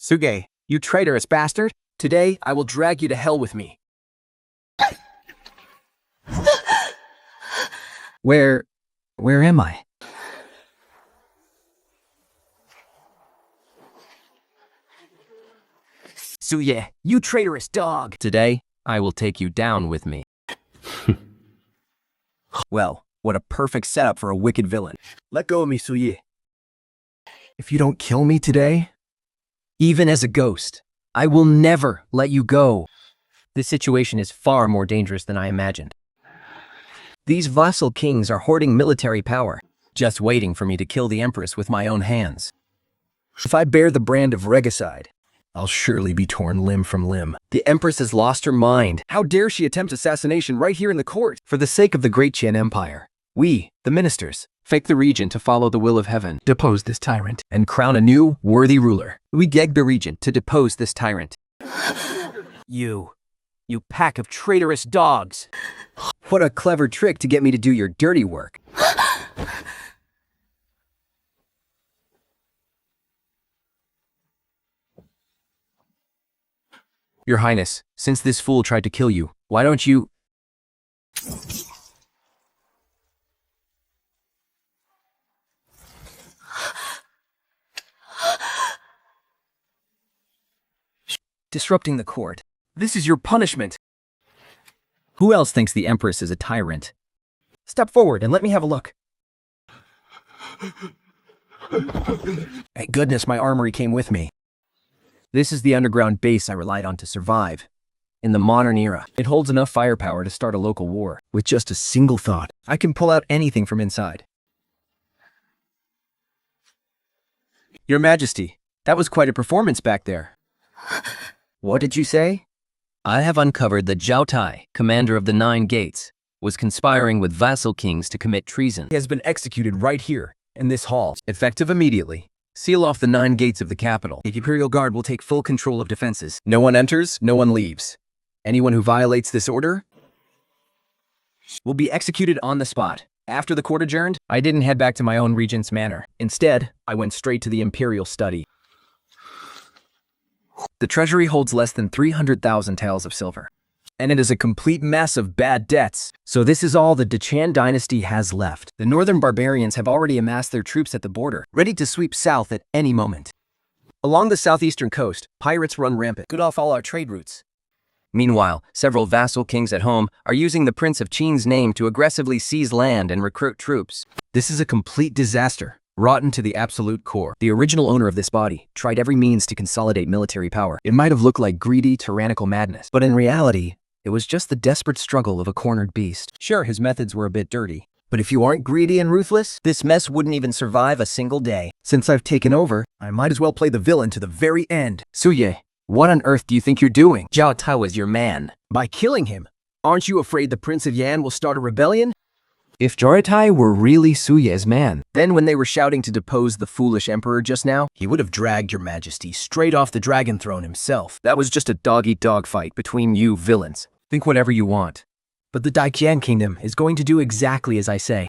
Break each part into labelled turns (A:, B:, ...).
A: Suge, you traitorous bastard! Today, I will drag you to hell with me.
B: Where am I?
A: Suye, you traitorous dog!
B: Today, I will take you down with me.
A: Well, what a perfect setup for a wicked villain. Let go of me, Suye. If you don't kill me today, even as a ghost, I will never let you go.
B: This situation is far more dangerous than I imagined.
A: These vassal kings are hoarding military power, just waiting for me to kill the Empress with my own hands. If I bear the brand of regicide, I'll surely be torn limb from limb. The Empress has lost her mind. How dare she attempt assassination right here in the court? For the sake of the great Qian Empire, we, the ministers, fake the regent to follow the will of heaven, depose this tyrant, and crown a new, worthy ruler. We beg the regent to depose this tyrant. You pack of traitorous dogs. What a clever trick to get me to do your dirty work. Your Highness, since this fool tried to kill you, why don't you... Disrupting the court. This is your punishment. Who else thinks the Empress is a tyrant? Step forward and let me have a look. Thank goodness my armory came with me. This is the underground base I relied on to survive. In the modern era, it holds enough firepower to start a local war. With just a single thought, I can pull out anything from inside. Your Majesty, that was quite a performance back there. What did you say?
B: I have uncovered that Zhao Tai, commander of the 9 gates, was conspiring with vassal kings to commit treason.
A: He has been executed right here, in this hall, effective immediately. Seal off the 9 gates of the capital. The Imperial Guard will take full control of defenses. No one enters, no one leaves. Anyone who violates this order will be executed on the spot. After the court adjourned, I didn't head back to my own regent's manor. Instead, I went straight to the Imperial study. The treasury holds less than 300,000 taels of silver, and it is a complete mess of bad debts. So this is all the Dechan dynasty has left. The northern barbarians have already amassed their troops at the border, ready to sweep south at any moment. Along the southeastern coast, pirates run rampant, cut off all our trade routes. Meanwhile, several vassal kings at home are using the Prince of Qin's name to aggressively seize land and recruit troops. This is a complete disaster, rotten to the absolute core. The original owner of this body tried every means to consolidate military power. It might have looked like greedy, tyrannical madness, but in reality, it was just the desperate struggle of a cornered beast. Sure, his methods were a bit dirty, but if you aren't greedy and ruthless, this mess wouldn't even survive a single day. Since I've taken over, I might as well play the villain to the very end. Suye, what on earth do you think you're doing? Zhao Tai was your man. By killing him, aren't you afraid the Prince of Yan will start a rebellion? If Zhao Tai were really Suye's man, then when they were shouting to depose the foolish emperor just now, he would have dragged your Majesty straight off the dragon throne himself. That was just a dog-eat-dog fight between you villains. Think whatever you want, but the Daiqian kingdom is going to do exactly as I say.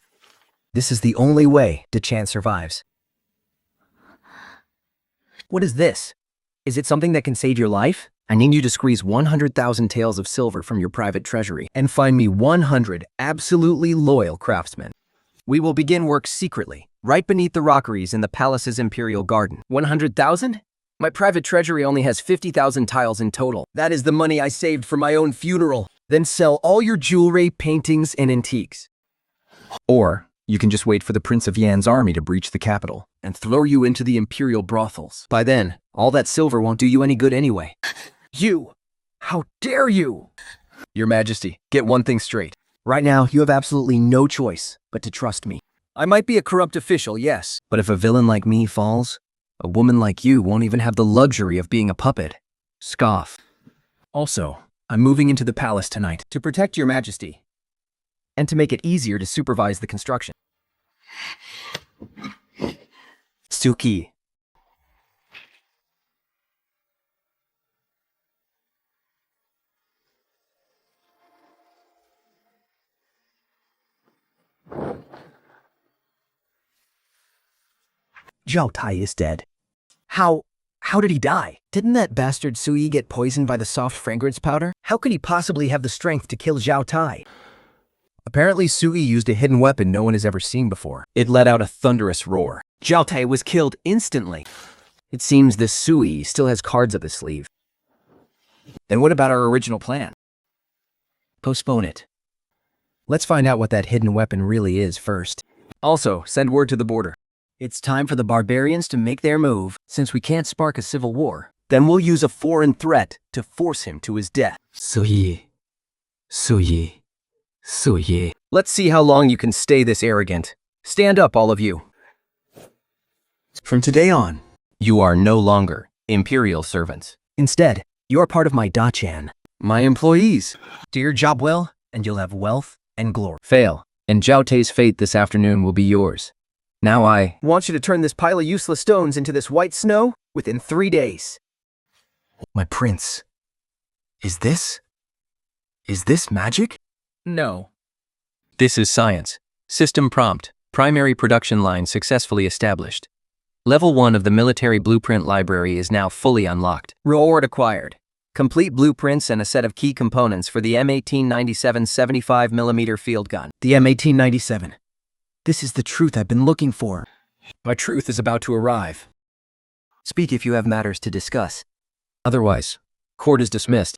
A: This is the only way Dechan survives. What is this? Is it something that can save your life? I need you to squeeze 100,000 taels of silver from your private treasury and find me 100 absolutely loyal craftsmen. We will begin work secretly, right beneath the rockeries in the palace's imperial garden. 100,000? My private treasury only has 50,000 tiles in total. That is the money I saved for my own funeral. Then sell all your jewelry, paintings, and antiques. Or you can just wait for the Prince of Yan's army to breach the capital and throw you into the imperial brothels. By then, all that silver won't do you any good anyway. You! How dare you! Your Majesty, get one thing straight. Right now, you have absolutely no choice but to trust me. I might be a corrupt official, yes, but if a villain like me falls, a woman like you won't even have the luxury of being a puppet. Scoff. Also, I'm moving into the palace tonight to protect your Majesty and to make it easier to supervise the construction. Suki. Zhao Tai is dead. How How did he die? Didn't that bastard Sui get poisoned by the soft fragrance powder? How could he possibly have the strength to kill Zhao Tai? Apparently, Sui used a hidden weapon no one has ever seen before. It let out a thunderous roar. Zhao Tai was killed instantly. It seems this Sui still has cards up his sleeve. Then what about our original plan? Postpone it. Let's find out what that hidden weapon really is first. Also, send word to the border. It's time for the barbarians to make their move. Since we can't spark a civil war, then we'll use a foreign threat to force him to his death. Sui. Let's see how long you can stay this arrogant. Stand up, all of you. From today on,
B: You are no longer imperial servants.
A: instead, you're part of my Dachan. My employees. Do your job well, and you'll have wealth and glory.
B: Fail, and Zhao Tai's fate this afternoon will be yours. Now I
A: Want you to turn this pile of useless stones into this white snow within 3 days. My prince. Is this magic? No.
B: This is science. System prompt. Primary production line successfully established. Level 1 of the military blueprint library is now fully unlocked.
A: Reward acquired. Complete blueprints and a set of key components for the M1897 75mm field gun. The M1897. This is the truth I've been looking for. My truth is about to arrive. Speak if you have matters to discuss.
B: Otherwise, court is dismissed.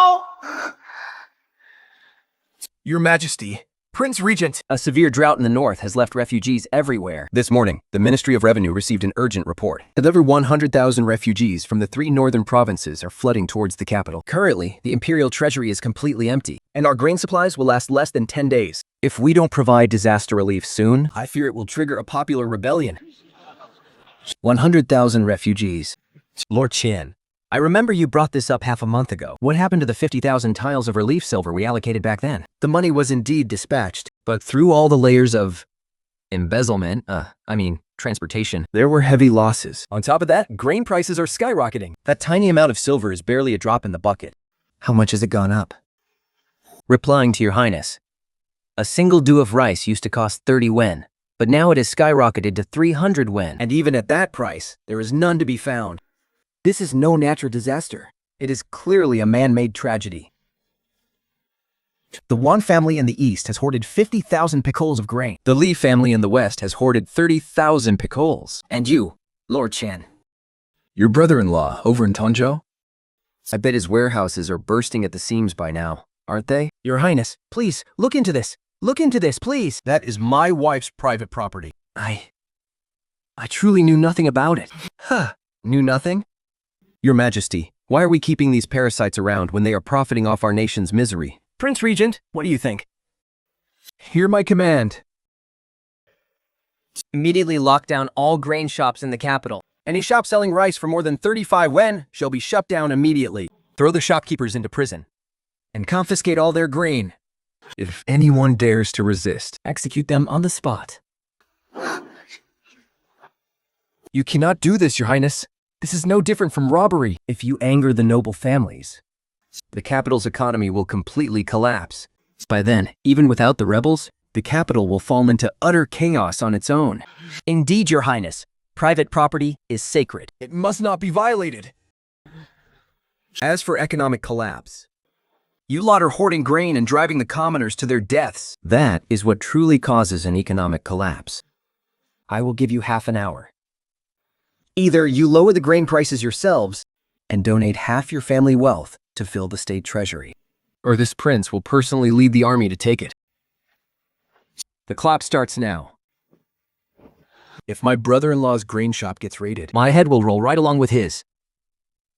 A: Your Majesty, Prince Regent. A severe drought in the north has left refugees everywhere. This morning, the Ministry of Revenue received an urgent report that over 100,000 refugees from the 3 northern provinces are flooding towards the capital. Currently, the imperial treasury is completely empty, and our grain supplies will last less than 10 days. If we don't provide disaster relief soon, I fear it will trigger a popular rebellion. 100,000 refugees. Lord Qin, I remember you brought this up half a month ago. What happened to the 50,000 tiles of relief silver we allocated back then? The money was indeed dispatched, but through all the layers of embezzlement, transportation, there were heavy losses. On top of that, grain prices are skyrocketing. That tiny amount of silver is barely a drop in the bucket. How much has it gone up?
B: Replying to your highness, a single dew of rice used to cost 30 wen, but now it has skyrocketed to 300 wen.
A: And even at that price, there is none to be found. This is no natural disaster. It is clearly a man-made tragedy. The Wan family in the east has hoarded 50,000 picoles of grain. The Li family in the west has hoarded 30,000 picoles. And you, Lord Chen.
C: Your brother-in-law over in Tanzhou?
B: I bet his warehouses are bursting at the seams by now, aren't they?
A: Your Highness, please, look into this. Look into this, please.
C: That is my wife's private property.
A: I truly knew nothing about it. Huh, knew nothing?
B: Your Majesty, why are we keeping these parasites around when they are profiting off our nation's misery?
A: Prince Regent, what do you think?
C: Hear my command.
A: Immediately lock down all grain shops in the capital. Any shop selling rice for more than 35 wen shall be shut down immediately. Throw the shopkeepers into prison and confiscate all their grain.
C: If anyone dares to resist,
A: Execute them on the spot.
C: you cannot do this, Your Highness. This is no different from robbery.
A: If you anger the noble families,
B: The capital's economy will completely collapse. By then, even without the rebels,
A: the capital will fall into utter chaos on its own. Indeed, Your Highness, private property is sacred.
C: It must not be violated.
A: As for economic collapse, you lot are hoarding grain and driving the commoners to their deaths.
B: that is what truly causes an economic collapse.
A: I will give you half an hour. Either you lower the grain prices yourselves and donate half your family wealth to fill the state treasury,
C: Or this prince will personally lead the army to take it.
A: the clock starts now.
C: If my brother-in-law's grain shop gets raided,
B: My head will roll right along with his.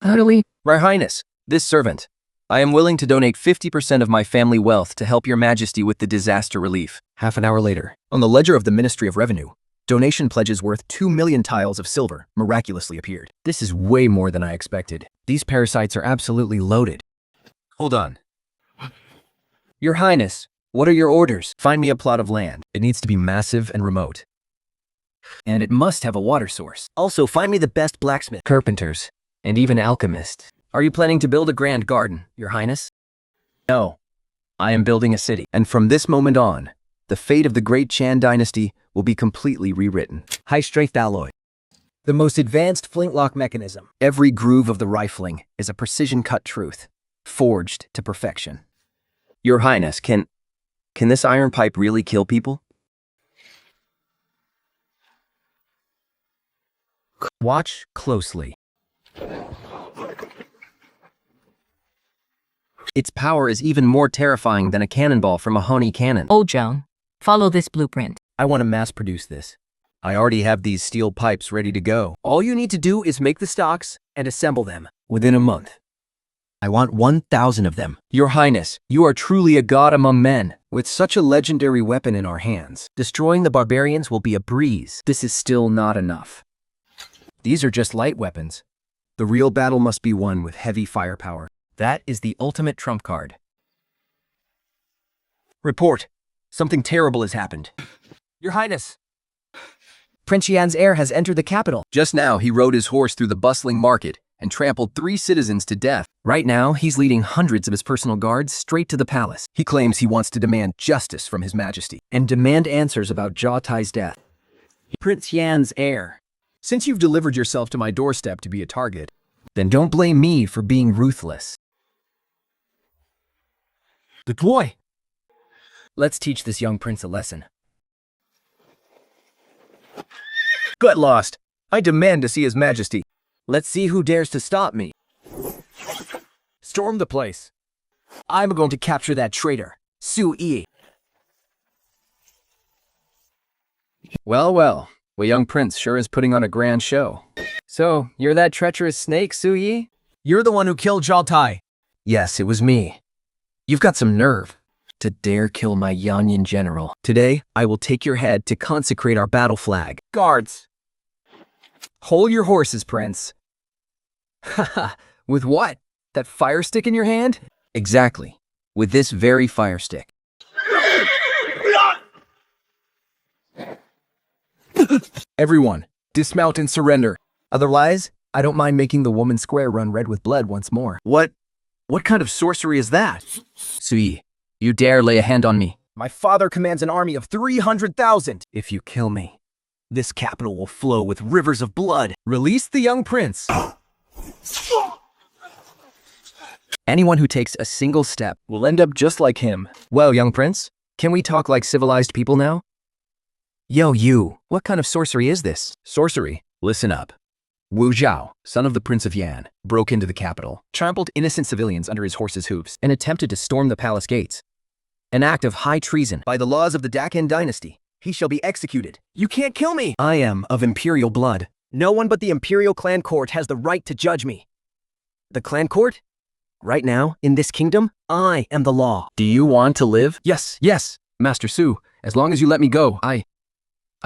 C: utterly.
B: Your Highness, this servant, I am willing to donate 50% of my family wealth to help your Majesty with the disaster relief.
A: Half an hour later, on the ledger of the Ministry of Revenue, donation pledges worth 2 million tiles of silver miraculously appeared. This is way more than I expected. These parasites are absolutely loaded.
B: Hold on.
A: Your Highness, what are your orders? Find me a plot of land. It needs to be massive and remote. And it must have a water source. Also, find me the best blacksmith, carpenters, and even alchemists. Are you planning to build a grand garden, Your Highness? No. I am building a city. And from this moment on, the fate of the great Chan dynasty will be completely rewritten. High-strength alloy. The most advanced flintlock mechanism. Every groove of the rifling is a precision-cut truth, forged to perfection.
B: Your Highness, can this iron pipe really kill people?
A: Watch closely.
B: Its power is even more terrifying than a cannonball from a honey cannon.
D: Old Joan, follow this blueprint.
A: I want to mass-produce this.
B: I already have these steel pipes ready to go.
A: All you need to do is make the stocks and assemble them within a month. I want 1,000 of them.
B: Your Highness, you are truly a god among men.
A: With such a legendary weapon in our hands, destroying the barbarians will be a breeze. This is still not enough. These are just light weapons. The real battle must be won with heavy firepower. That is the ultimate trump card. Report. Something terrible has happened.
C: Your Highness.
A: Prince Yan's heir has entered the capital.
B: Just now, he rode his horse through the bustling market and trampled 3 citizens to death.
A: Right now, he's leading hundreds of his personal guards straight to the palace. He claims he wants to demand justice from His Majesty and demand answers about Jia Tai's death. Prince Yan's heir. Since you've delivered yourself to my doorstep to be a target, then don't blame me for being ruthless.
C: The boy.
A: Let's teach this young prince a lesson. Get lost. I demand to see His Majesty. Let's see who dares to stop me.
C: Storm the place.
A: I'm going to capture that traitor, Su Yi.
B: Well, the young prince sure is putting on a grand show.
A: So, you're that treacherous snake, Su Yi?
C: You're the one who killed Jia Tai.
A: Yes, it was me. You've got some nerve to dare kill my Yanyan general. Today, I will take your head to consecrate our battle flag.
C: Guards.
A: Hold your horses, Prince. Haha, with what? That fire stick in your hand?
B: Exactly. With this very fire stick.
C: Everyone, dismount and surrender.
A: Otherwise, I don't mind making the woman's square run red with blood once more.
B: What kind of sorcery is that? Su Yi, you dare lay a hand on me?
A: My father commands an army of 300,000. If you kill me, this capital will flow with rivers of blood.
C: Release the young prince.
A: Anyone who takes a single step will end up just like him. Well, young prince, can we talk like civilized people now? Yo, you, what kind of sorcery is this?
B: Sorcery? Listen up. Wu Zhao, son of the Prince of Yan, broke into the capital,
A: Trampled innocent civilians under his horse's hooves, and attempted to storm the palace gates. An act of high treason by the laws of the Dakan dynasty. He shall be executed.
C: You can't kill me.
A: I am of imperial blood. No one but the imperial clan court has the right to judge me. The clan court? Right now, in this kingdom, I am the law.
B: Do you want to live?
C: Yes, Master Su. As long as you let me go, I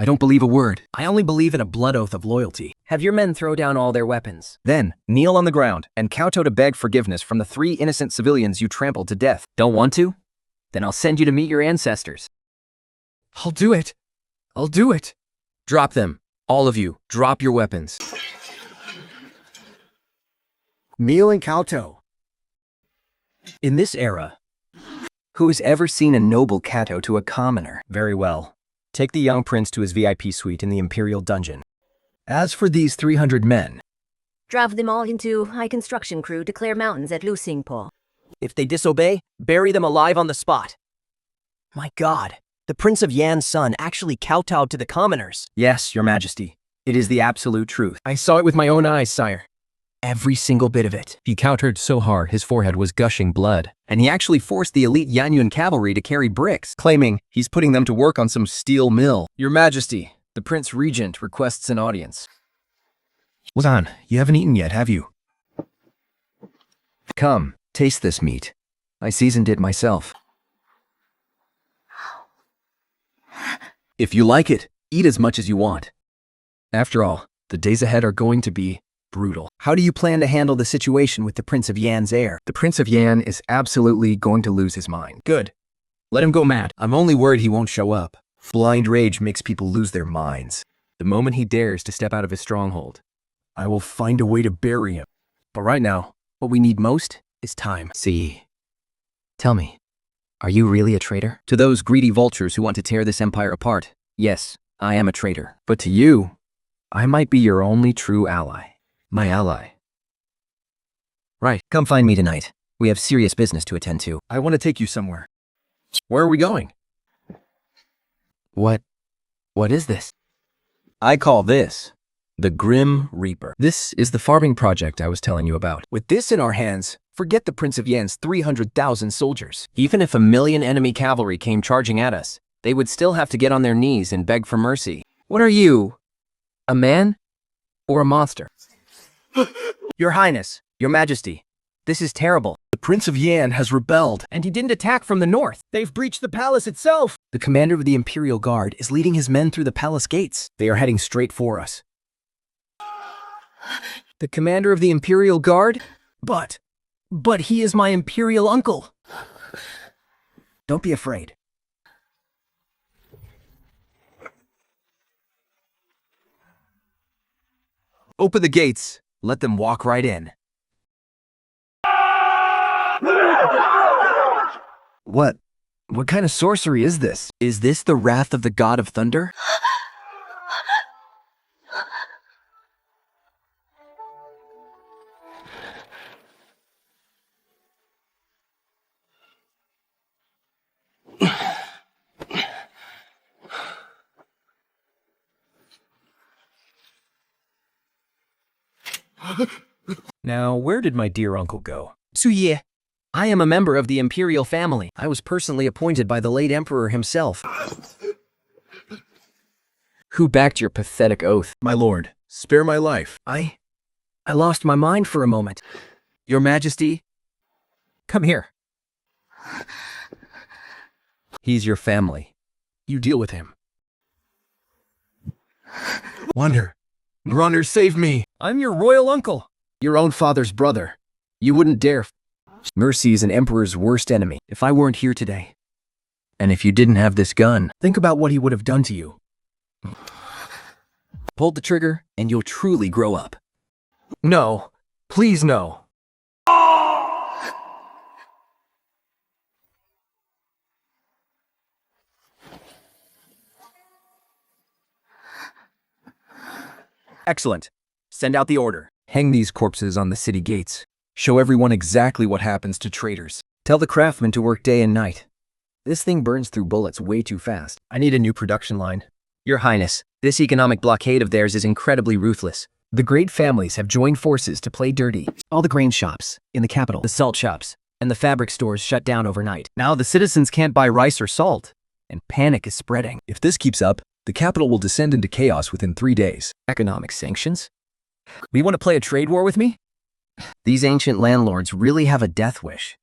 C: don't believe a word.
A: I only believe in a blood oath of loyalty. Have your men throw down all their weapons. Then, kneel on the ground and kowtow to beg forgiveness from the 3 innocent civilians you trampled to death. Don't want to? Then I'll send you to meet your ancestors.
C: I'll do it. I'll do it.
B: Drop them. All of you, drop your weapons.
A: Kneel and kowtow. In this era, who has ever seen a noble kowtow to a commoner? Very well. Take the young prince to his VIP suite in the Imperial dungeon. As for these 300 men,
E: Drive them all into high construction crew to clear mountains at Lu Xingpo.
A: if they disobey, bury them alive on the spot. My God, the Prince of Yan's son actually kowtowed to the commoners. Yes, Your Majesty. It is the absolute truth.
C: I saw it with my own eyes, sire.
A: Every single bit of it.
B: He countered so hard his forehead was gushing blood.
A: And he actually forced the elite Yanyuan cavalry to carry bricks, claiming he's putting them to work on some steel mill. Your Majesty, the Prince Regent requests an audience.
C: Wazan, you haven't eaten yet, have you?
A: Come, taste this meat. I seasoned it myself. If you like it, eat as much as you want. After all, the days ahead are going to be brutal. How do you plan to handle the situation with the Prince of Yan's heir? The Prince of Yan is absolutely going to lose his mind. Good. Let him go mad. I'm only worried he won't show up. Blind rage makes people lose their minds. The moment he dares to step out of his stronghold, I will find a way to bury him. But right now, what we need most is time.
B: See. Tell me, are you really a traitor?
A: To those greedy vultures who want to tear this empire apart, yes, I am a traitor. But to you, I might be your only true ally.
C: My ally. Right.
A: Come find me tonight. We have serious business to attend to.
C: I want to take you somewhere. Where are we going? What is this?
A: I call this the Grim Reaper.
C: This is the farming project I was telling you about. With this in our hands, forget the Prince of Yan's 300,000 soldiers.
B: Even if 1,000,000 enemy cavalry came charging at us, they would still have to get on their knees and beg for mercy.
C: What are you? A man? Or a monster?
A: Your Highness, Your Majesty, this is terrible.
C: The Prince of Yan has rebelled.
A: And he didn't attack from the north. They've breached the palace itself.
C: The commander of the Imperial Guard is leading his men through the palace gates. They are heading straight for us.
A: The commander of the Imperial Guard? But he is my Imperial uncle.
C: Don't be afraid. Open the gates. Let them walk right in. What kind of sorcery is this? Is this the wrath of the god of thunder?
A: Now, where did my dear uncle go?
C: Suye.
A: I am a member of the imperial family. I was personally appointed by the late emperor himself.
C: Who backed your pathetic oath?
F: My lord, spare my life.
A: I lost my mind for a moment.
C: Your Majesty,
A: Come here.
C: he's your family.
F: You deal with him. Runner, save me.
A: I'm your royal uncle.
C: Your own father's brother. You wouldn't dare. Mercy is an emperor's worst enemy. If I weren't here today,
B: And if you didn't have this gun,
C: think about what he would have done to you. Pull the trigger, and you'll truly grow up. No. Please no.
A: Excellent. Send out the order.
C: Hang these corpses on the city gates. Show everyone exactly what happens to traitors. Tell the craftsmen to work day and night. This thing burns through bullets way too fast. I need a new production line.
A: Your Highness, this economic blockade of theirs is incredibly ruthless.
C: The great families have joined forces to play dirty.
A: All the grain shops in the capital, the salt shops, and the fabric stores shut down overnight. Now the citizens can't buy rice or salt, and panic is spreading.
C: If this keeps up, the capital will descend into chaos within 3 days.
A: Economic sanctions?
C: We want to play a trade war with me?
A: These ancient landlords really have a death wish.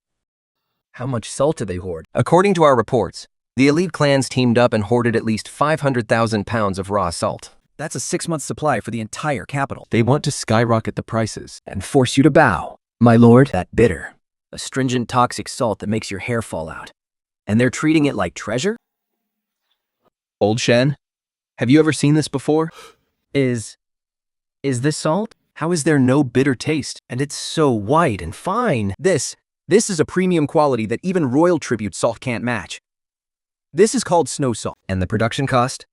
C: How much salt do they hoard?
B: according to our reports, the elite clans teamed up and hoarded at least 500,000 pounds of raw salt.
C: That's a 6-month supply for the entire capital. They want to skyrocket the prices and force you to bow.
A: My lord, that bitter, astringent toxic salt that makes your hair fall out. And they're treating it like treasure?
C: Old Shen, have you ever seen this before?
A: Is this salt?
C: How is there no bitter taste?
A: And it's so white and fine.
C: This is a premium quality that even royal tribute salt can't match. This is called snow salt.
A: And the production cost?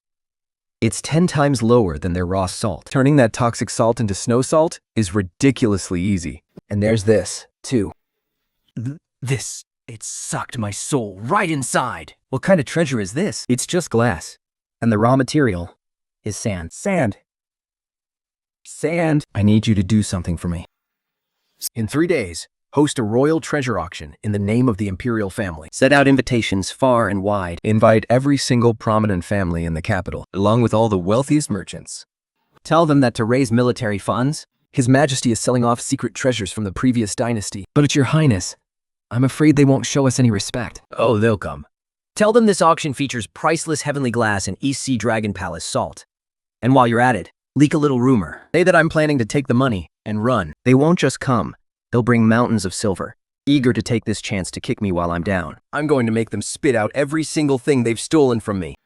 A: It's 10 times lower than their raw salt.
C: Turning that toxic salt into snow salt is ridiculously easy.
A: And there's this, too.
C: It sucked my soul right inside.
A: What kind of treasure is this? It's just glass. And the raw material is sand.
C: Sand.
A: I need you to do something for me.
C: In 3 days, host a royal treasure auction in the name of the imperial family.
A: Set out invitations far and wide.
C: Invite every single prominent family in the capital, along with all the wealthiest merchants.
A: Tell them that to raise military funds,
C: His Majesty is selling off secret treasures from the previous dynasty.
A: but it's your highness.
C: I'm afraid they won't show us any respect.
A: Oh, they'll come. Tell them this auction features priceless heavenly glass and East Sea Dragon Palace salt. And while you're at it, leak a little rumor. Say that I'm planning to take the money and run. They won't just come. They'll bring mountains of silver, eager to take this chance to kick me while I'm down.
C: I'm going to make them spit out every single thing they've stolen from me.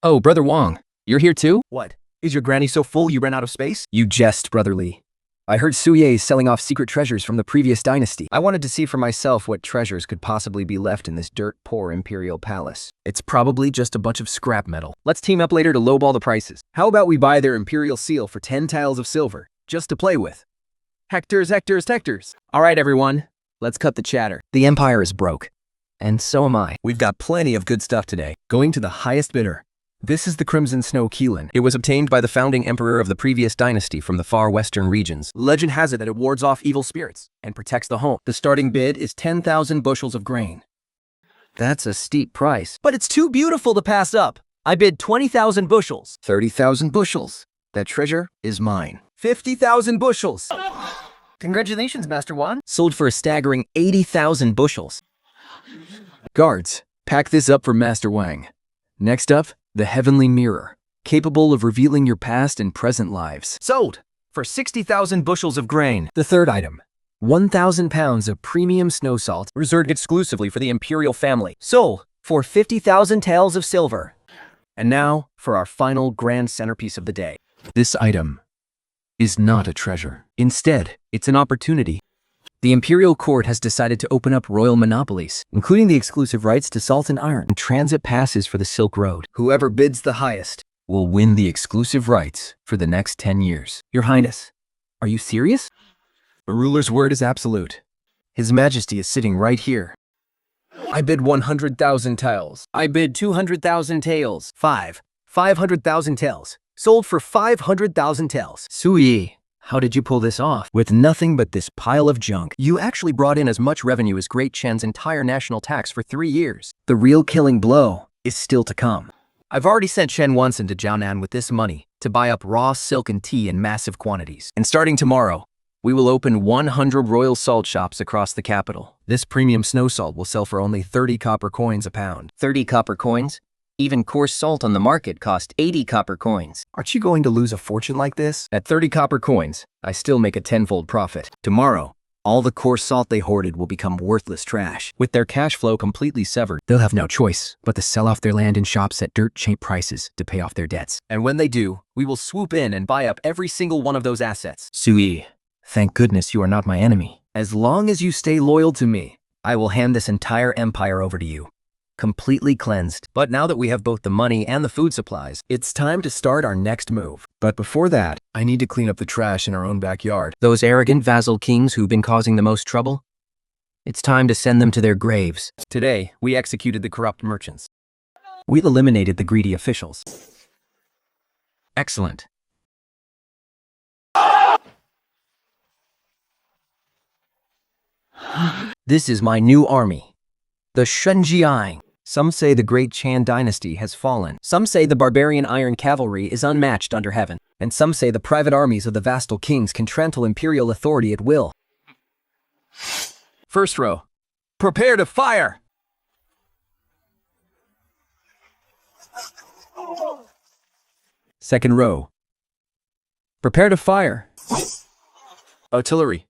B: Oh, Brother Wong, you're here too?
C: What? Is your granny so full you ran out of space?
A: You jest, Brother Lee. I heard Suye is selling off secret treasures from the previous dynasty. I wanted to see for myself what treasures could possibly be left in this dirt-poor imperial palace. It's probably just a bunch of scrap metal. Let's team up later to lowball the prices. How about we buy their imperial seal for 10 tiles of silver, just to play with? Hectors. All right, everyone. Let's cut the chatter. The empire is broke. And so am I. We've got plenty of good stuff today. Going to the highest bidder. This is the Crimson Snow Keelan.
B: It was obtained by the founding emperor of the previous dynasty from the far western regions.
A: Legend has it that it wards off evil spirits and protects the home. The starting bid is 10,000 bushels of grain. That's a steep price, but it's too beautiful to pass up. I bid 20,000 bushels. 30,000 bushels. That treasure is mine. 50,000 bushels. Congratulations, Master Wan. Sold for a staggering 80,000 bushels. Guards, pack this up for Master Wang. Next up, the Heavenly Mirror, capable of revealing your past and present lives. Sold for 60,000 bushels of grain. The third item, 1,000 pounds of premium snow salt, reserved exclusively for the imperial family. Sold for 50,000 taels of silver. And now for our final grand centerpiece of the day. This item is not a treasure. Instead, it's an opportunity. The imperial court has decided to open up royal monopolies, including the exclusive rights to salt and iron and transit passes for the Silk Road. Whoever bids the highest will win the exclusive rights for the next 10 years. Your Highness, are you serious? The ruler's word is absolute. His Majesty is sitting right here. I bid 100,000 taels. I bid 200,000 taels. 500,000 taels. Sold for 500,000 taels. Suyi. How did you pull this off? With nothing but this pile of junk. You actually brought in as much revenue as Great Chen's entire national tax for 3 years. The real killing blow is still to come. I've already sent Chen once into Jiaonan with this money to buy up raw silk and tea in massive quantities. And starting tomorrow, we will open 100 royal salt shops across the capital. This premium snow salt will sell for only 30 copper coins a pound. 30 copper coins? Even coarse salt on the market cost 80 copper coins. Aren't you going to lose a fortune like this? At 30 copper coins, I still make a tenfold profit. Tomorrow, all the coarse salt they hoarded will become worthless trash. With their cash flow completely severed, they'll have no choice but to sell off their land and shops at dirt-cheap prices to pay off their debts. And when they do, we will swoop in and buy up every single one of those assets. Sui, thank goodness you are not my enemy. As long as you stay loyal to me, I will hand this entire empire over to you. Completely cleansed. But now that we have both the money and the food supplies, it's time to start our next move. But before that, I need to clean up the trash in our own backyard. Those arrogant vassal kings who've been causing the most trouble? It's time to send them to their graves. Today, we executed the corrupt merchants. We eliminated the greedy officials. Excellent. This is my new army, the Shenjiang. Some say the Great Chan dynasty has fallen. Some say the barbarian iron cavalry is unmatched under heaven. And some say the private armies of the vassal kings can trample imperial authority at will. First row, prepare to fire! Second row, prepare to fire. Artillery,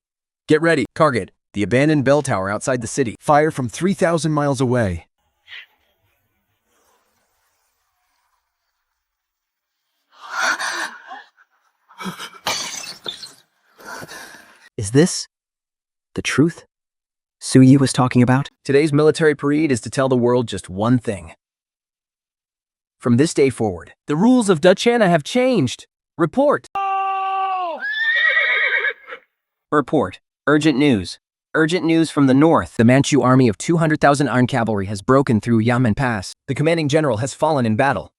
A: get ready. Target, the abandoned bell tower outside the city.
F: Fire from 3,000 miles away.
A: Is this the truth Suyi was talking about? Today's military parade is to tell the world just one thing. From this day forward, the rules of Duchana have changed. Report. Report. Urgent news. Urgent news from the north. The Manchu army of 200,000 iron cavalry has broken through Yamen Pass. The commanding general has fallen in battle.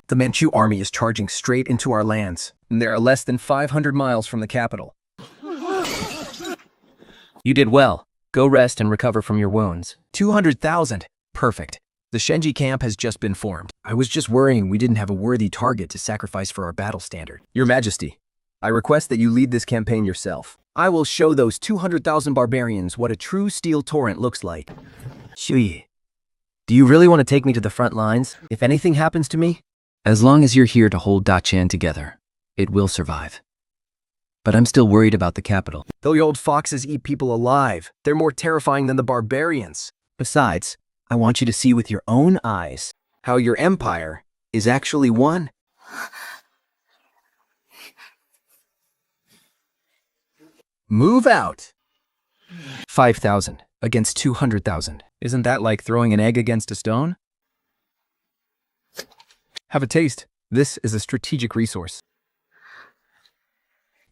A: The Manchu army is charging straight into our lands, and they are less than 500 miles from the capital. You did well. Go rest and recover from your wounds. 200,000. Perfect. The Shenji camp has just been formed. I was just worrying we didn't have a worthy target to sacrifice for our battle standard. Your Majesty, I request that you lead this campaign yourself. I will show those 200,000 barbarians what a true steel torrent looks like. Shui, do you really want to take me to the front lines? If anything happens to me? As long as you're here to hold Dachan together, it will survive. But I'm still worried about the capital. The old foxes eat people alive. They're more terrifying than the barbarians. Besides, I want you to see with your own eyes how your empire is actually one. Move out.
C: 5,000 against 200,000.
A: Isn't that like throwing an egg against a stone?
C: Have a taste. This is a strategic resource.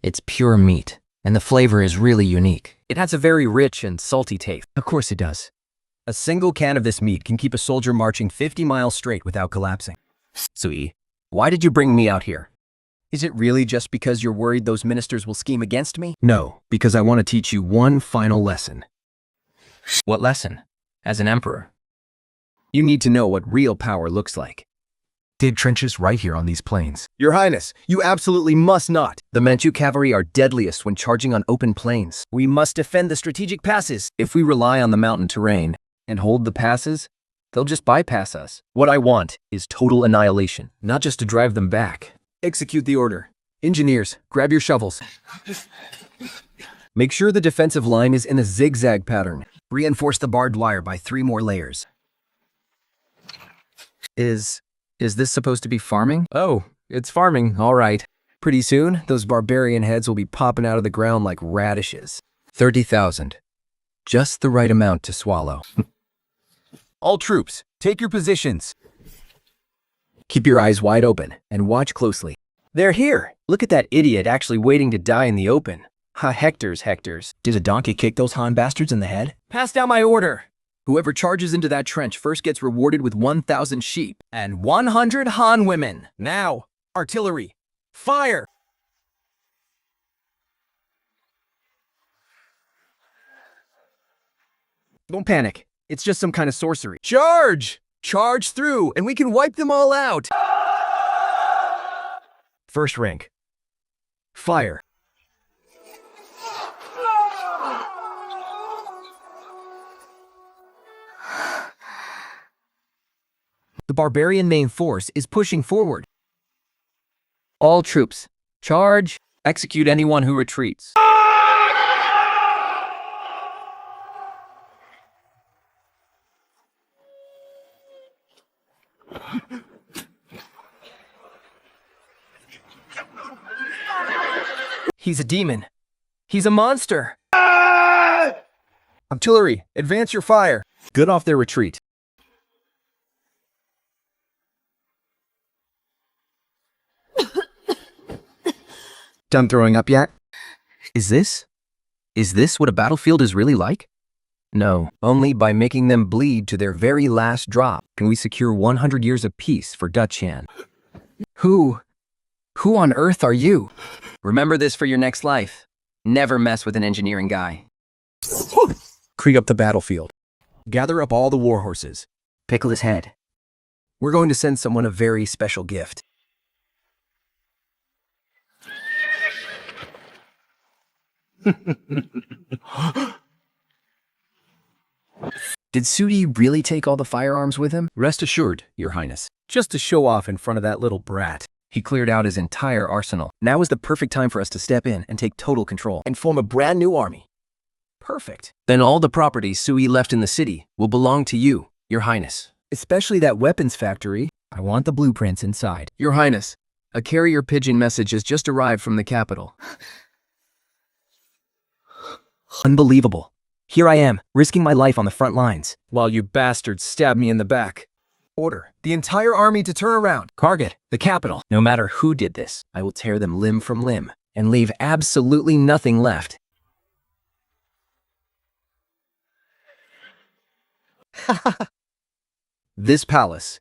B: It's pure meat, and the flavor is really unique.
A: It has a very rich and salty taste.
C: Of course it does.
A: A single can of this meat can keep a soldier marching 50 miles straight without collapsing. Sui, why did you bring me out here? Is it really just because you're worried those ministers will scheme against me?
C: No, because I want to teach you one final lesson.
B: What lesson? As an emperor.
A: You need to know what real power looks like.
C: Dig trenches right here on these plains.
A: Your Highness, you absolutely must not. The Manchu cavalry are deadliest when charging on open plains. We must defend the strategic passes. If we rely on the mountain terrain and hold the passes, they'll just bypass us. What I want is total annihilation.
C: Not just to drive them back.
A: Execute the order. Engineers, grab your shovels. Make sure the defensive line is in a zigzag pattern. Reinforce the barbed wire by 3 more layers.
C: Is this supposed to be farming? Oh, it's farming, all right.
A: Pretty soon, those barbarian heads will be popping out of the ground like radishes.
C: 30,000. Just the right amount to swallow.
A: All troops, take your positions. Keep your eyes wide open and watch closely. They're here. Look at that idiot actually waiting to die in the open. Ha, Hector's. Did a donkey kick those Han bastards in the head? Pass down my order. Whoever charges into that trench first gets rewarded with 1,000 sheep and 100 Han women. Now, artillery, fire! Don't panic. It's just some kind of sorcery. Charge! Charge through, and we can wipe them all out. First rank. Fire. The barbarian main force is pushing forward. All troops, charge, execute anyone who retreats. He's a demon. He's a monster. Artillery, advance your fire. Good off their retreat. Done throwing up yet?
B: Is this what a battlefield is really like?
A: No, only by making them bleed to their very last drop can we secure 100 years of peace for Dutchan. Who on earth are you? Remember this for your next life. Never mess with an engineering guy.
C: Krieg up the battlefield. Gather up all the war horses.
A: Pickle his head. We're going to send someone a very special gift. Did Sudi really take all the firearms with him?
C: Rest assured, Your Highness.
A: Just to show off in front of that little brat. He cleared out his entire arsenal. Now is the perfect time for us to step in and take total control and form a brand new army. Perfect.
B: Then all the property Sui left in the city will belong to you, Your Highness.
A: Especially that weapons factory. I want the blueprints inside.
B: Your Highness, a carrier pigeon message has just arrived from the capital.
A: Unbelievable. Here I am, risking my life on the front lines, while you bastards stab me in the back. Order the entire army to turn around. Target the capital. No matter who did this, I will tear them limb from limb and leave absolutely nothing left. This palace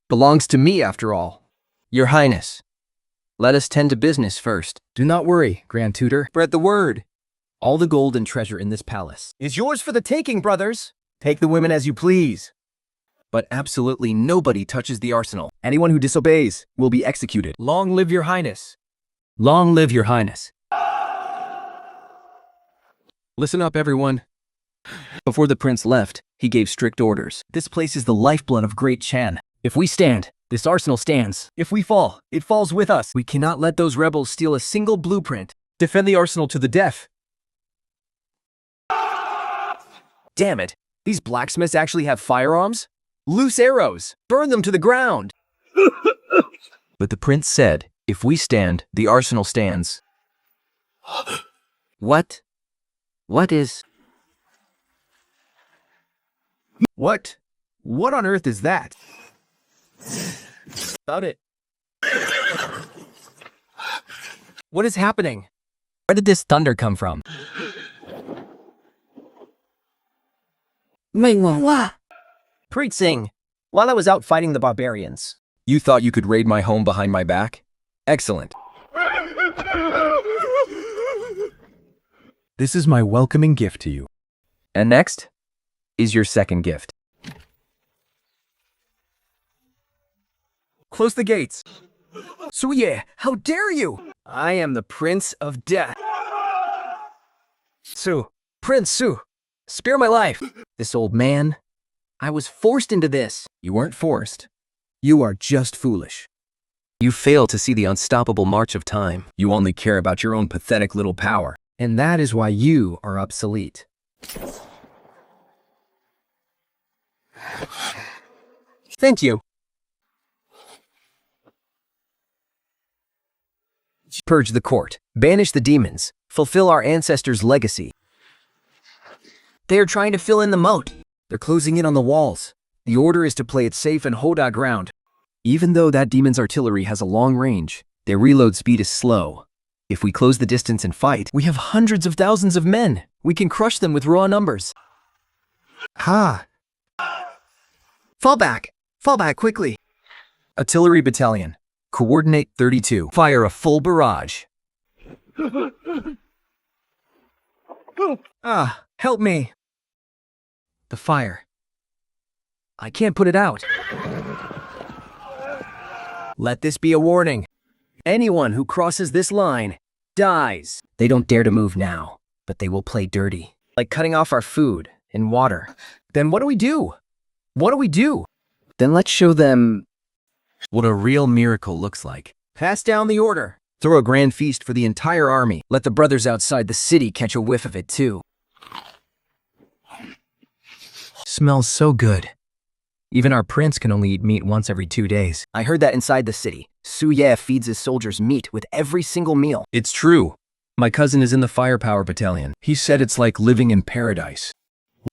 A: belongs to me after all.
B: Your Highness, let us tend to business first.
A: Do not worry, Grand Tutor. Spread the word. All the gold and treasure in this palace is yours for the taking, brothers. Take the women as you please. But absolutely nobody touches the arsenal. Anyone who disobeys will be executed. Long live your highness. Long live your highness.
C: Listen up, everyone.
A: Before the prince left, he gave strict orders. This place is the lifeblood of Great Chan. If we stand, this arsenal stands. If we fall, it falls with us. We cannot let those rebels steal a single blueprint. Defend the arsenal to the death. Damn it, these blacksmiths actually have firearms? Loose arrows! Burn them to the ground! But the prince said, if we stand, the arsenal stands. What?
B: What is...
F: What? What on earth is that?
A: About it. What is happening? Where did this thunder come from? Preaching. While I was out fighting the barbarians.
C: You thought you could raid my home behind my back? Excellent.
F: This is my welcoming gift to you.
C: And next is your second gift.
F: Close the gates. Suye, how dare you?
A: I am the Prince of Death.
F: Prince Su,
A: Spare my life. This old man. I was forced into this.
C: You weren't forced.
F: you are just foolish.
B: You fail to see the unstoppable march of time.
C: You only care about your own pathetic little power.
A: And that is why you are obsolete. Thank you. Purge the court. Banish the demons. Fulfill our ancestors' legacy. They are trying to fill in the moat. They're closing in on the walls. The order is to play it safe and hold our ground. Even though that demon's artillery has a long range, their reload speed is slow. If we close the distance and fight, we have hundreds of thousands of men. We can crush them with raw numbers.
F: Ha!
A: Fall back. Fall back quickly.
C: Artillery Battalion. Coordinate 32.
A: Fire a full barrage. Help me. The fire. I can't put it out. Let this be a warning. Anyone who crosses this line dies. They don't dare to move now, but they will play dirty. Like cutting off our food and water. Then what do we do? What do we do? Then let's show them
C: What a real miracle looks like.
A: pass down the order. Throw a grand feast for the entire army. Let the brothers outside the city catch a whiff of it too. Smells so good. Even our prince can only eat meat once every 2 days. I heard that inside the city, Su Ye feeds his soldiers meat with every single meal.
C: It's true. My cousin is in the Firepower Battalion. He said it's like living in paradise.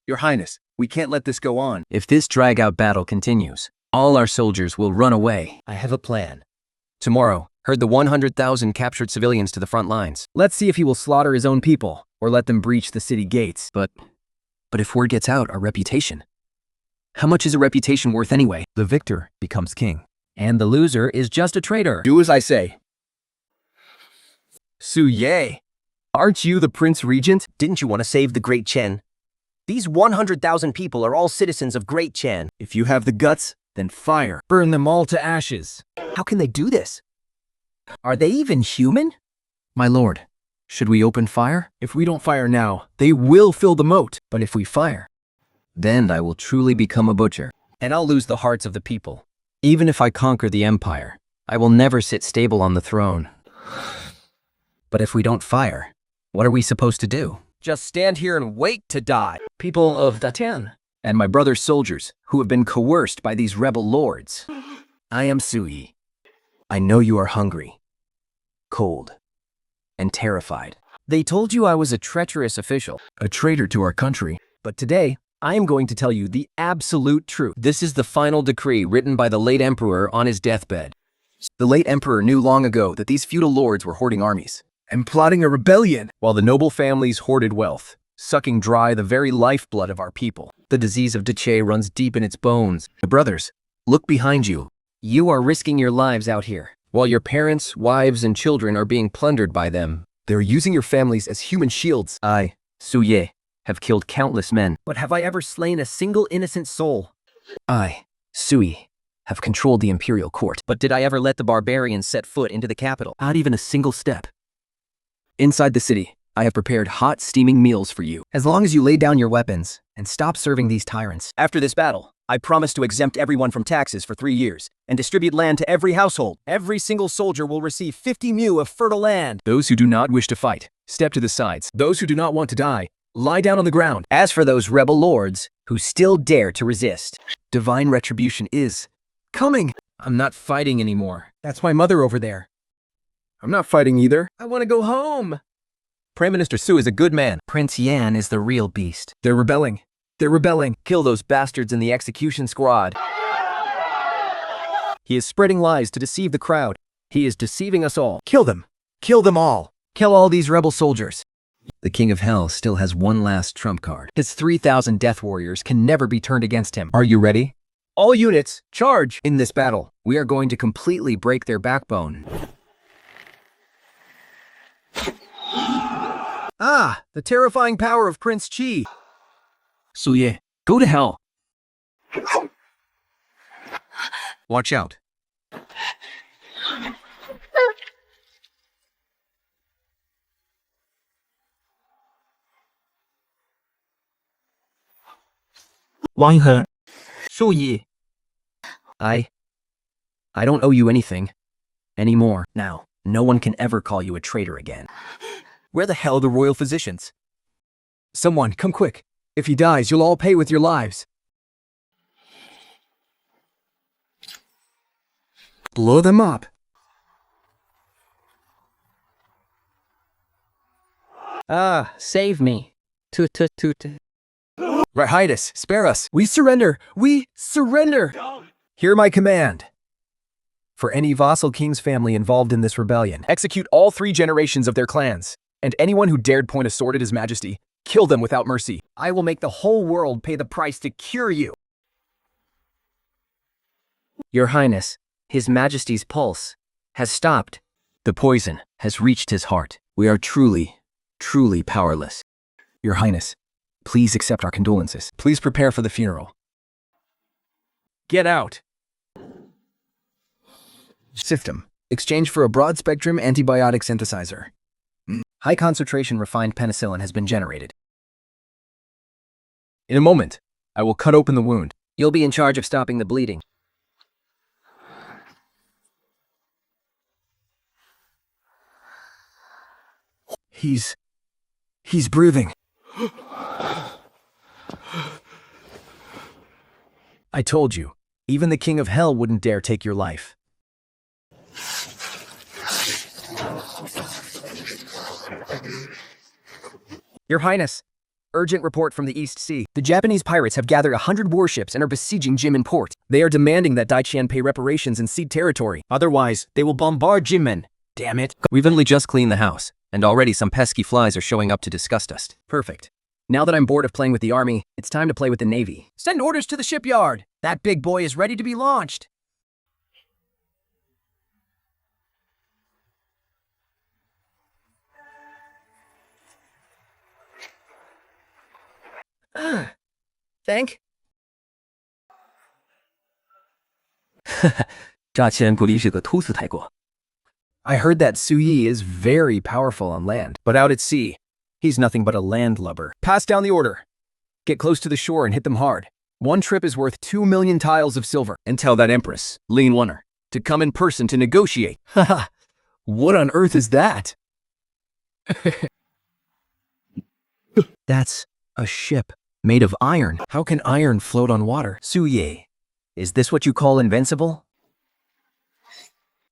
F: Your Highness, we can't let this go on.
B: If this drag-out battle continues, all our soldiers will run away.
A: I have a plan.
B: Tomorrow, herd the 100,000 captured civilians to the front lines.
A: Let's see if he will slaughter his own people or let them breach the city gates.
B: But if word gets out, our reputation. How much is a reputation worth anyway?
C: The victor becomes king.
A: And the loser is just a traitor.
F: Do as I say.
A: Su Ye, aren't you the Prince Regent? Didn't you want to save the Great Chen? These 100,000 people are all citizens of Great Chen.
F: If you have the guts, then fire.
A: Burn them all to ashes. How can they do this? Are they even human?
B: My lord, should we open fire?
F: If we don't fire now, they will fill the moat.
A: But if we fire,
B: Then I will truly become a butcher.
A: and I'll lose the hearts of the people.
B: Even if I conquer the empire, I will never sit stable on the throne.
A: But if we don't fire, what are we supposed to do? Just stand here and wait to die. People of Datian, and my brother's soldiers, who have been coerced by these rebel lords. I am Sui. I know you are hungry, cold, and terrified. They told you I was a treacherous official.
F: A traitor to our country.
A: But today, I am going to tell you the absolute truth.
B: This is the final decree written by the late emperor on his deathbed.
A: The late emperor knew long ago that these feudal lords were hoarding armies,
F: And plotting a rebellion.
A: while the noble families hoarded wealth, sucking dry the very lifeblood of our people. The disease of decay runs deep in its bones.
B: The brothers, look behind you.
A: You are risking your lives out here,
B: While your parents, wives, and children are being plundered by them,
A: they're using your families as human shields.
B: I, Su Ye, have killed countless men.
A: But have I ever slain a single innocent soul?
B: I, Sui, have controlled the imperial court.
A: But did I ever let the barbarians set foot into the capital?
B: Not even a single step. Inside the city, I have prepared hot, steaming meals for you.
A: As long as you lay down your weapons and stop serving these tyrants. After this battle, I promise to exempt everyone from taxes for 3 years and distribute land to every household. Every single soldier will receive 50 mu of fertile land.
F: Those who do not wish to fight, step to the sides. Those who do not want to die, lie down on the ground.
A: As for those rebel lords who still dare to resist, divine retribution is coming. I'm not fighting anymore. That's my mother over there.
F: I'm not fighting either.
A: I want to go home.
F: Prime Minister Su is a good man.
A: Prince Yan is the real beast.
F: They're rebelling. They're rebelling.
A: Kill those bastards in the execution squad.
F: He is spreading lies to deceive the crowd. He is deceiving us all.
C: Kill them. Kill them all.
A: Kill all these rebel soldiers.
C: The King of Hell still has one last trump card.
A: His 3,000 death warriors can never be turned against him.
C: Are you ready?
F: All units, charge!
A: In this battle, we are going to completely break their backbone.
F: Ah, the terrifying power of Prince Qi.
A: Su Ye, go to hell.
C: Watch out.
A: Wang He, Su Yi. I don't owe you anything anymore. Now, no one can ever call you a traitor again.
F: Where the hell are the royal physicians? Someone, come quick. If he dies, you'll all pay with your lives. Blow them up.
A: Ah, save me. Toot.
F: Right, Highness, spare us. We surrender. We surrender. Hear my command. For any vassal king's family involved in this rebellion, execute all 3 generations of their clans, and anyone who dared point a sword at His Majesty, kill them without mercy. I will make the whole world pay the price to cure you.
A: Your Highness, His Majesty's pulse has stopped.
B: The poison has reached his heart. We are truly powerless.
F: Your Highness, please accept our condolences. Please prepare for the funeral. Get out. System. Exchange for a broad-spectrum antibiotic synthesizer. High-concentration refined penicillin has been generated. In a moment, I will cut open the wound.
A: You'll be in charge of stopping the bleeding.
F: He's breathing. I told you, even the King of Hell wouldn't dare take your life. Your Highness, urgent report from the East Sea. The Japanese pirates have gathered 100 warships and are besieging Jinmen port. They are demanding that Daiqian pay reparations and cede territory. Otherwise, they will bombard Jinmen. Damn it.
B: We've only just cleaned the house, and already some pesky flies are showing up to disgust us.
F: Perfect. Now that I'm bored of playing with the army, it's time to play with the Navy. Send orders to the shipyard. That big boy is ready to be launched. Thank?
B: 乍见不离是个秃子泰国。
F: I heard that Su Yi is very powerful on land, but out at sea, he's nothing but a landlubber. Pass down the order. Get close to the shore and hit them hard. One trip is worth 2 million tiles of silver. And tell that Empress, Lean Oneer, to come in person to negotiate. Haha, what on earth is that? That's a ship made of iron. How can iron float on water? Su Yi, is this what you call invincible?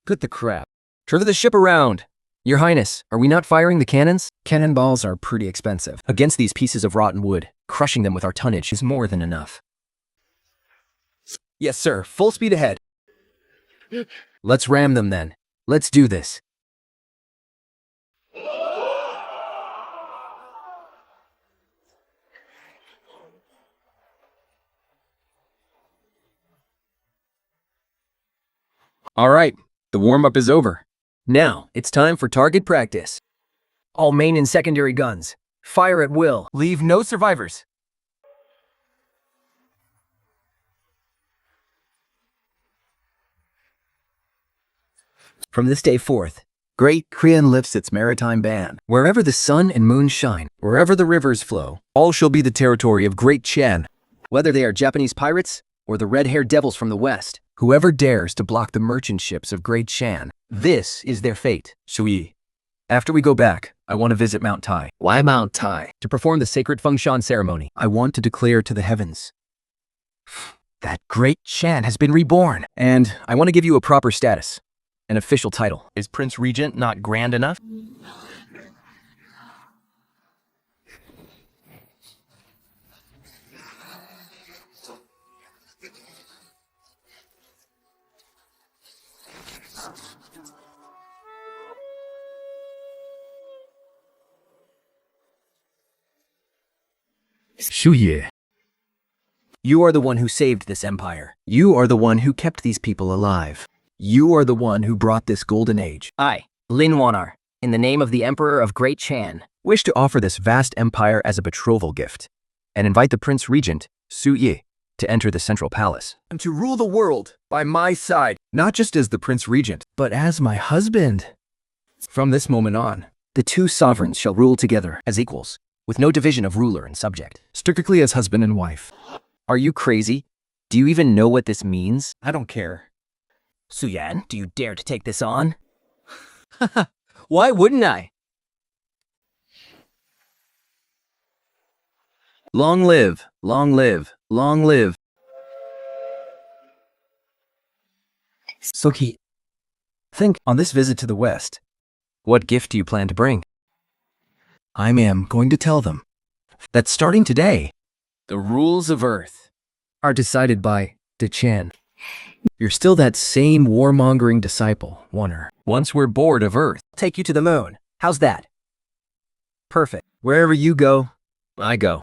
F: Good the crap. Turn the ship around. Your Highness, are we not firing the cannons? Cannonballs are pretty expensive. Against these pieces of rotten wood, crushing them with our tonnage is more than enough. Yes, sir. Full speed ahead. Let's ram them then. Let's do this. All right, the warm-up is over. Now, it's time for target practice. All main and secondary guns. Fire at will. Leave no survivors. From this day forth, Great Korean lifts its maritime ban. Wherever the sun and moon shine, wherever the rivers flow, all shall be the territory of Great Chan. Whether they are Japanese pirates or the red-haired devils from the west, whoever dares to block the merchant ships of Great Chan, this is their fate. Shui. After we go back, I want to visit Mount Tai.
A: Why Mount Tai?
F: To perform the sacred Fengshan ceremony. I want to declare to the heavens that Great Chan has been reborn. And I want to give you a proper status. An official title.
C: Is Prince Regent not grand enough? Shuye.
A: You are the one who saved this empire.
C: You are the one who kept these people alive. You are the one who brought this golden age.
A: I, Lin Wanar, in the name of the Emperor of Great Chan,
C: Wish to offer this vast empire as a betrothal gift, and invite the Prince Regent, Su Yi, to enter the central palace.
F: And to rule the world by my side.
C: Not just as the Prince Regent, but as my husband.
F: From this moment on,
A: the two sovereigns shall rule together as equals, with no division of ruler and subject.
C: Strictly as husband and wife.
A: Are you crazy? Do you even know what this means?
F: I don't care.
A: Suyan, do you dare to take this on? Why wouldn't I?
F: Long live, long live, long live.
C: Soki, think on this visit to the West.
B: What gift do you plan to bring?
C: I am going to tell them that starting today,
F: The rules of Earth
C: are decided by Dechan. You're still that same warmongering disciple, Wanar.
B: Once we're bored of Earth,
A: Take you to the moon. How's that? Perfect.
C: Wherever you go, I go.